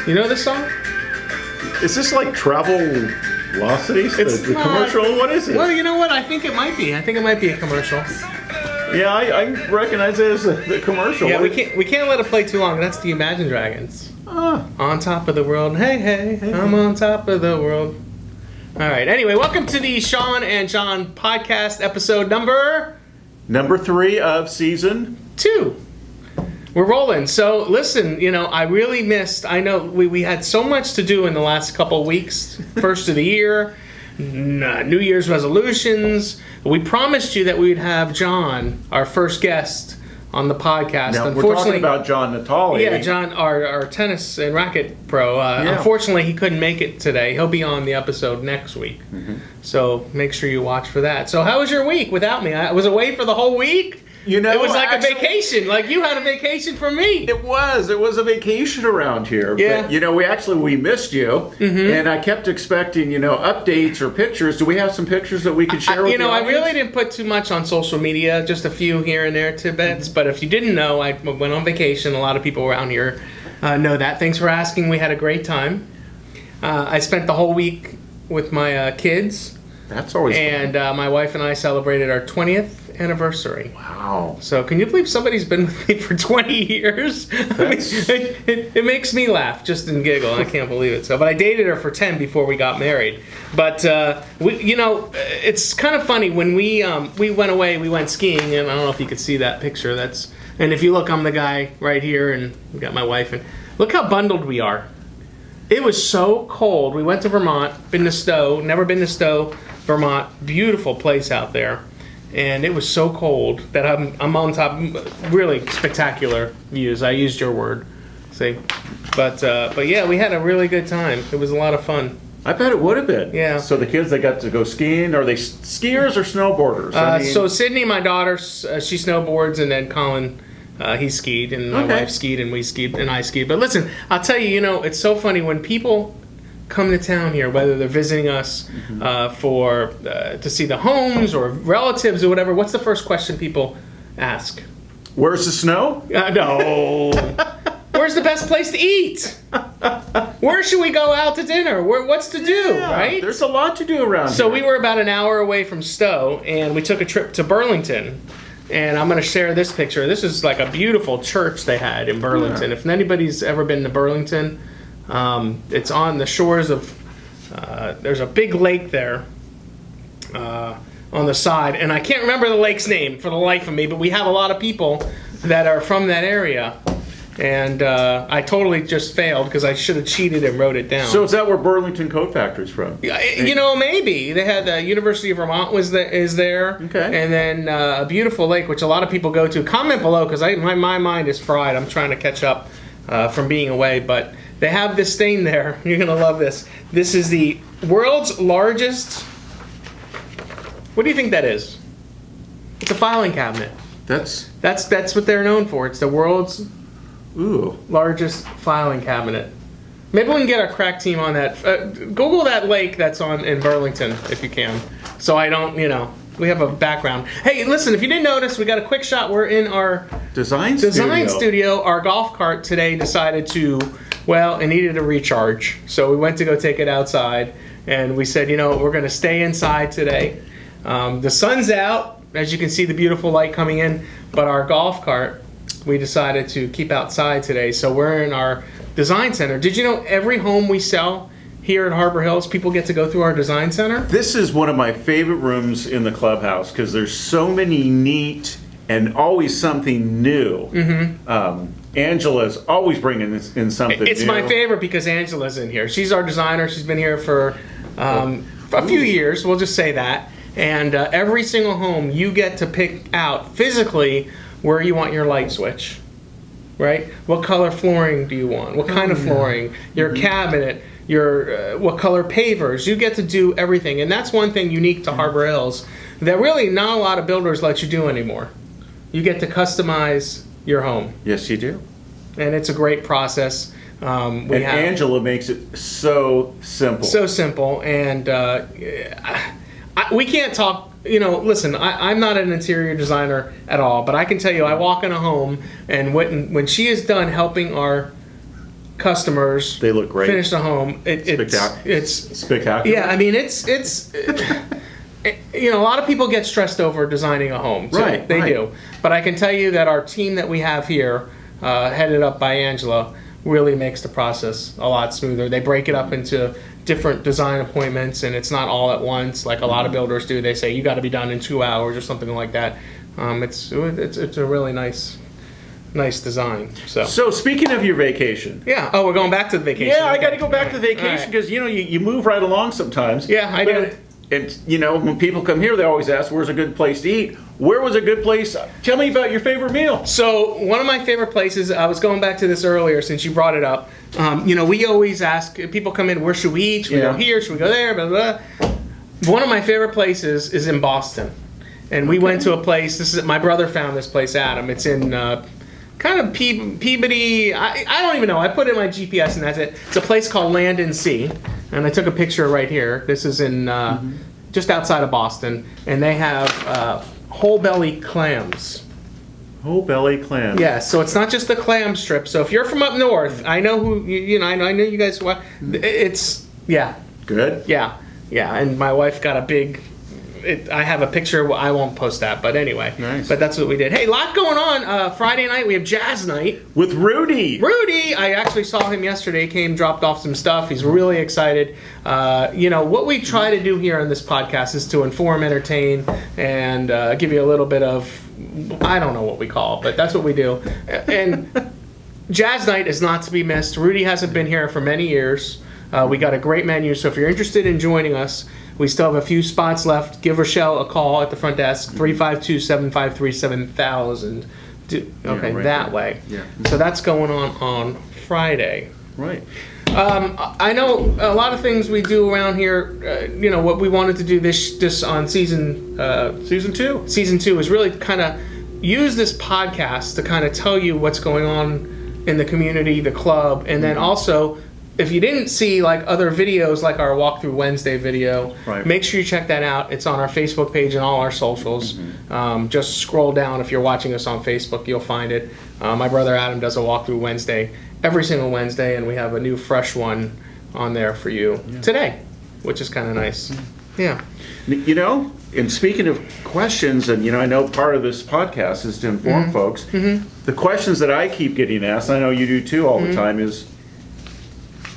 You know this song? Is this like Travelocities? It's the not. commercial? What is it? Well, you know what? I think it might be. I think it might be a commercial. Yeah, I recognize it as the commercial. Yeah, we can't let it play too long. That's the Imagine Dragons. On top of the world. Hey, hey, I'm on top of the world. All right. Anyway, welcome to the Sean and Jon podcast, episode number 3 of season 2. We're rolling. So listen, I really missed. I know we had so much to do in the last couple of weeks. First of the year, New Year's resolutions. We promised you that we'd have Jon, our first guest, on the podcast. Now, we're talking about Jon Natali. Yeah, Jon, our tennis and racket pro. Unfortunately, he couldn't make it today. He'll be on the episode next week. Mm-hmm. So make sure you watch for that. So how was your week without me? I was away for the whole week. It was like a vacation. Like you had a vacation for me. It was a vacation around here. Yeah. But, we missed you. Mm-hmm. And I kept expecting, updates or pictures. Do we have some pictures that we could share with you? I really didn't put too much on social media, just a few here and there tidbits. Mm-hmm. But if you didn't know, I went on vacation. A lot of people around here know that. Thanks for asking. We had a great time. I spent the whole week with my kids. That's always fun. And my wife and I celebrated our 20th anniversary. Wow. So can you believe somebody's been with me for 20 years? It makes me laugh just and giggle. I can't believe it. But I dated her for 10 before we got married. But it's kind of funny when we went away. We went skiing, and I don't know if you could see that picture. And if you look, I'm the guy right here, and we got my wife. And look how bundled we are. It was so cold. We went to Vermont. Never been to Stowe, Vermont. Beautiful place out there. And it was so cold that I'm on top. Really spectacular views. I used your word. See, but yeah, we had a really good time. It was a lot of fun. I bet it would have been. Yeah. So the kids that got to go skiing, are they skiers or snowboarders? So Sydney, my daughter, she snowboards, and then Colin, he skied, and my wife skied, and we skied, and I skied. But listen, I'll tell you, it's so funny when people come to town here, whether they're visiting us to see the homes or relatives or whatever. What's the first question people ask? Where's the snow? No. Where's the best place to eat? Where should we go out to dinner? What's to do, right? There's a lot to do around here. So we were about an hour away from Stowe, and we took a trip to Burlington. And I'm going to share this picture. This is like a beautiful church they had in Burlington. Yeah. If anybody's ever been to Burlington, it's on the shores of, there's a big lake there on the side. And I can't remember the lake's name for the life of me, but we have a lot of people that are from that area. And I totally just failed because I should have cheated and wrote it down. So is that where Burlington Coat Factory's from? Maybe. They had the University of Vermont is there. Okay. And then a beautiful lake, which a lot of people go to. Comment below because my mind is fried. I'm trying to catch up from being away. But they have this thing there. You're going to love this. This is the world's largest... What do you think that is? It's a filing cabinet. That's what they're known for. It's the world's... largest filing cabinet. Maybe we can get our crack team on that. Google that lake that's in Burlington if you can. So I don't, we have a background. Hey, listen, if you didn't notice, we got a quick shot. We're in our design studio. Our golf cart today decided it needed a recharge. So we went to go take it outside, and we said, we're going to stay inside today. The sun's out, as you can see, the beautiful light coming in, but our golf cart, we decided to keep outside today. So we're in our design center. Did you know every home we sell here at Harbor Hills, people get to go through our design center? This is one of my favorite rooms in the clubhouse because there's so many neat and always something new. Mm-hmm. Angela's always bringing in something new. It's my favorite because Angela's in here. She's our designer. She's been here for a few years. We'll just say that. And every single home you get to pick out physically where you want your light switch, right? What color flooring do you want? What kind of flooring? Your cabinet, your what color pavers? You get to do everything, and that's one thing unique to Harbor Hills that really not a lot of builders let you do anymore. You get to customize your home. Yes, you do. And it's a great process. Angela makes it so simple. So simple, and we can't talk. Listen, I'm not an interior designer at all, but I can tell you I walk in a home, and when she is done helping our customers. They look great. Finish the home. It's spectacular. Yeah, I mean, it's a lot of people get stressed over designing a home. Too. Right, They right. do. But I can tell you that our team that we have here, headed up by Angela, really makes the process a lot smoother. They break it up into different design appointments, and it's not all at once like a lot of builders do. They say you got to be done in 2 hours or something like that. It's a really nice design. So speaking of your vacation. Yeah. Oh, we're going back to the vacation. Yeah, I got to go back All to the vacation because you move right along sometimes. Yeah, I do. And when people come here, they always ask, "Where's a good place to eat?" Where was a good place? Tell me about your favorite meal. So one of my favorite places, I was going back to this earlier since you brought it up. We always ask, people come in, where should we eat? Should we go here? Should we go there? Blah, blah, blah. One of my favorite places is in Boston. And we went to a place, my brother found this place, Adam. It's in kind of Peabody, I don't even know. I put in my GPS and that's it. It's a place called Land and Sea. And I took a picture right here. This is in just outside of Boston. And they have whole belly clams. Whole belly clams. Yeah, so it's not just the clam strip. So if you're from up north, I know who I know you guys. It's Good. Yeah. And my wife got a big. I have a picture. I won't post that, but anyway. Nice. But that's what we did. Hey, lot going on. Friday night we have jazz night with Rudy. I actually saw him yesterday. Came, dropped off some stuff. He's really excited. What we try to do here on this podcast is to inform, entertain, and give you a little bit of. I don't know what we call it, but that's what we do. And jazz night is not to be missed. Rudy hasn't been here for many years. We got a great menu, so if you're interested in joining us, we still have a few spots left. Give Rochelle a call at the front desk, 352-753-7000. That way. Yeah. So that's going on Friday. Right. I know a lot of things we do around here. What we wanted to do this on season 2. Season 2 is really kind of use this podcast to kind of tell you what's going on in the community, the club, and then also. If you didn't see like other videos like our Walkthrough Wednesday video, make sure you check that out. It's on our Facebook page and all our socials. Just scroll down. If you're watching us on Facebook, you'll find it. My brother Adam does a Walkthrough Wednesday every single Wednesday, and we have a new fresh one on there for you today, which is kind of nice. Yeah. And speaking of questions, and I know part of this podcast is to inform folks. The questions that I keep getting asked, and I know you do too all the time, is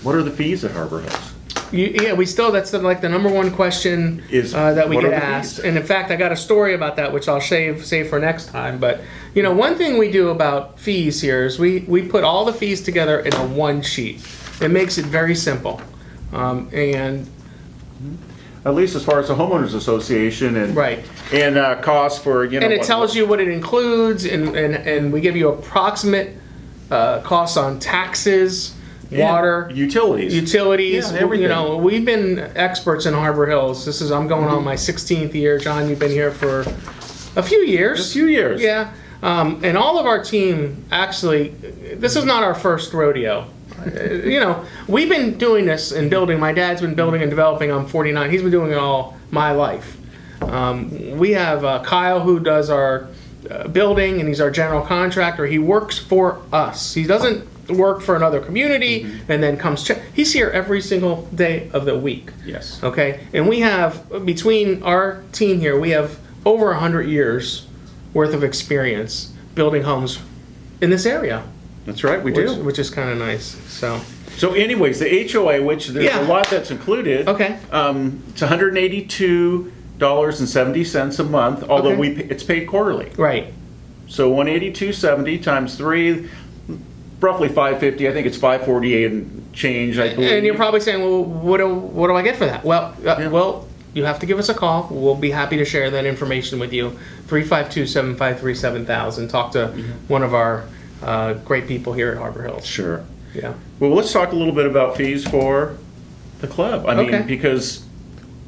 what are the fees at Harbor Hills? We still, that's the number one question that we get asked. And in fact, I got a story about that, which I'll save for next time. But, one thing we do about fees here is we put all the fees together in a one sheet. It makes it very simple. And at least as far as the homeowners association and costs for and it tells you what it includes, and we give you approximate costs on taxes. Water, utilities, everything. We've been experts in Harbor Hills. I'm going on my 16th year. John, you've been here for a few years. Yeah. And all of our team, actually, this is not our first rodeo. We've been doing this and building. My dad's been building and developing. I'm 49. He's been doing it all my life. We have Kyle, who does our building, and he's our general contractor. He works for us. He doesn't work for another community and then comes check. He's here every single day of the week. Yes. Okay? And we have, between our team here, we have over 100 years worth of experience building homes in this area. That's right, we do. Which is kind of nice. So anyways, the HOA, which there's a lot that's included. Okay. It's $182.70 a month, although it's paid quarterly. Right. So $182.70 times 3, roughly $550. I think it's $548 and change, I believe. And you're probably saying, well, what do I get for that? Well, you have to give us a call. We'll be happy to share that information with you. 352-753-7000. Talk to one of our great people here at Harbor Hills. Sure. Yeah. Well, let's talk a little bit about fees for the club. I mean, because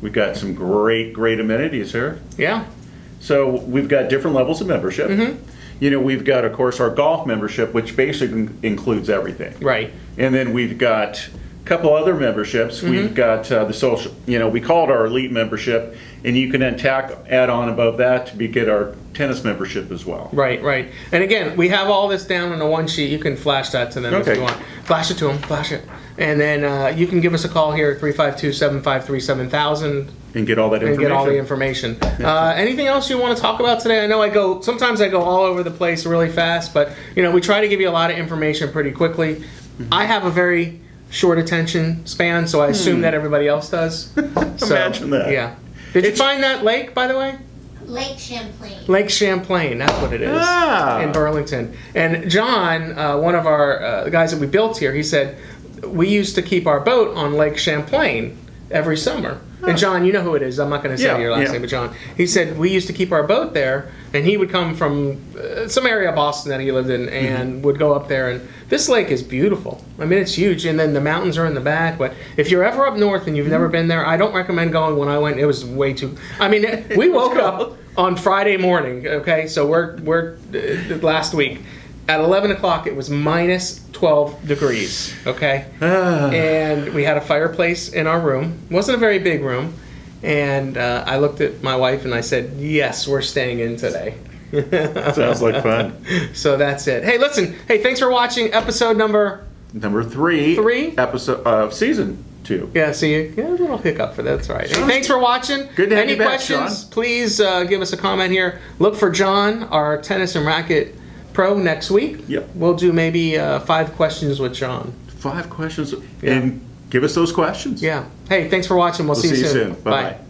we've got some great amenities here. Yeah. So we've got different levels of membership. We've got, of course, our golf membership, which basically includes everything. Right. And then we've got couple other memberships. We've got the social, we call it our elite membership, and you can then add on above that to get our tennis membership as well. Right. And again, we have all this down on a one sheet. You can flash that to them if you want. Flash it to them, flash it. And then you can give us a call here at 352-753-7000. And get all that information. And get all the information. Anything else you want to talk about today? I know sometimes I go all over the place really fast, but we try to give you a lot of information pretty quickly. I have a very short attention span, so I assume that everybody else does. Imagine that. Yeah. Did you find that lake, by the way? Lake Champlain. Lake Champlain, that's what it is, in Burlington. And John, one of our guys that we built here, he said, we used to keep our boat on Lake Champlain every summer. And John, you know who it is. I'm not going to say your last name, but John. He said we used to keep our boat there, and he would come from some area of Boston that he lived in and would go up there. And this lake is beautiful. I mean, it's huge, and then the mountains are in the back. But if you're ever up north and you've never been there, I don't recommend going. When I went, it was way too... I mean, we woke up on Friday morning, okay? So we're last week. At 11 o'clock, it was minus 12 degrees, okay? And we had a fireplace in our room. It wasn't a very big room. And I looked at my wife and I said, yes, we're staying in today. Sounds like fun. So that's it. Hey, listen. Hey, thanks for watching episode number 3. Episode of season 2. Yeah, see, a little hiccup for that. That's right. Hey, thanks for watching. Good to have Any you back, questions, Sean. please give us a comment here. Look for John, our tennis and racket pro, next week. Yep. We'll do maybe 5 questions with John. 5 questions. And give us those questions. Yeah. Hey, thanks for watching. We'll see you soon. Bye-bye.